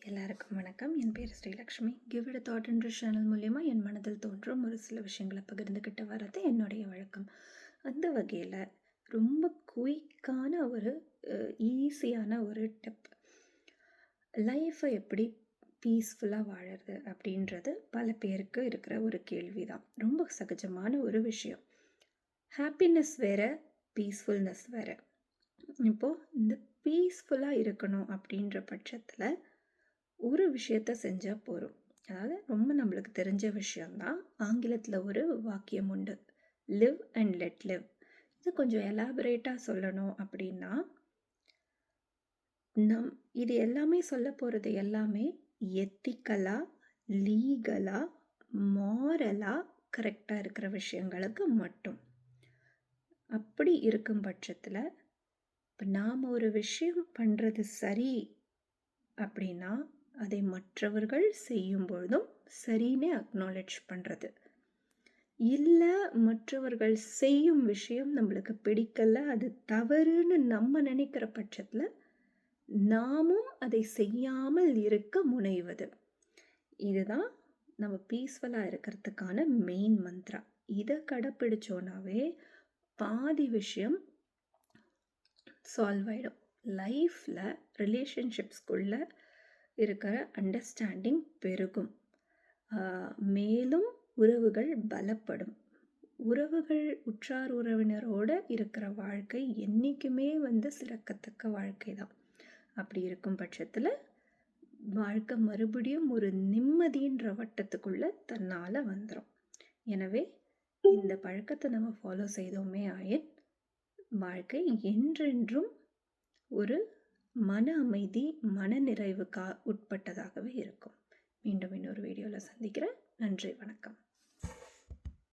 எல்லாருக்கும் வணக்கம். என் பேர் ஸ்ரீலக்ஷ்மி. கிவ் இட் தாட் என்ற சேனல் மூலயமா என் மனதில் தோன்றும் ஒரு சில விஷயங்களை பகிர்ந்துக்கிட்டு வர்றது என்னுடைய வழக்கம். அந்த வகையில் ரொம்ப குயிக்கான ஒரு ஈஸியான ஒரு டிப், லைஃப்பை எப்படி பீஸ்ஃபுல்லாக வாழறது அப்படின்றது பல பேருக்கு இருக்கிற ஒரு கேள்வி தான். ரொம்ப சகஜமான ஒரு விஷயம். ஹாப்பினஸ் வேறு, பீஸ்ஃபுல்னஸ் வேறு. இப்போது இந்த பீஸ்ஃபுல்லாக இருக்கணும் அப்படின்ற பட்சத்தில் ஒரு விஷயத்த செஞ்சால் போதும். அதாவது ரொம்ப நம்மளுக்கு தெரிஞ்ச விஷயந்தான். ஆங்கிலத்தில் ஒரு வாக்கியம் உண்டு, லிவ் அண்ட் லெட் லிவ். இது கொஞ்சம் எலாபரேட்டாக சொல்லணும் அப்படின்னா, இது எல்லாமே சொல்ல போகிறது எல்லாமே எத்திக்கலாக, லீகலாக, மாரலாக கரெக்டாக இருக்கிற விஷயங்களுக்கு மட்டும். அப்படி இருக்கும் பட்சத்தில் இப்போ நாம் ஒரு விஷயம் பண்ணுறது சரி அப்படின்னா அதை மற்றவர்கள் செய்யும் பொழுதும் சரின்னு அக்னாலேஜ் பண்ணுறது. இல்லை, மற்றவர்கள் செய்யும் விஷயம் நம்மளுக்கு பிடிக்கலை, அது தவறுன்னு நம்ம நினைக்கிற பட்சத்தில் நாமும் அதை செய்யாமல் இருக்க முனைவது. இதுதான் நம்ம பீஸ்ஃபுல்லாக இருக்கிறதுக்கான மெயின் மந்த்ரா. இதை கடைப்பிடிச்சோன்னாவே பாதி விஷயம் சால்வ் ஆகிடும். லைஃப்பில் ரிலேஷன்ஷிப்ஸ்குள்ளே இருக்கிற அண்டர்ஸ்டாண்டிங் பெருகும், மேலும் உறவுகள் பலப்படும். உறவுகள், உற்றார் உறவினரோடு இருக்கிற வாழ்க்கை என்றைக்குமே சிறக்கத்தக்க வாழ்க்கை தான். அப்படி இருக்கும் பட்சத்தில் வாழ்க்கை மறுபடியும் ஒரு நிம்மதின்ற வட்டத்துக்குள்ளே தன்னால் வந்துடும். எனவே இந்த பழக்கத்தை நம்ம ஃபாலோ செய்தோமே ஆயின் வாழ்க்கை என்றென்றும் ஒரு மன அமைதி, மன நிறைவுக்கு உட்பட்டதாகவே இருக்கும். மீண்டும் இன்னொரு வீடியோவில் சந்திக்கிறேன். நன்றி, வணக்கம்.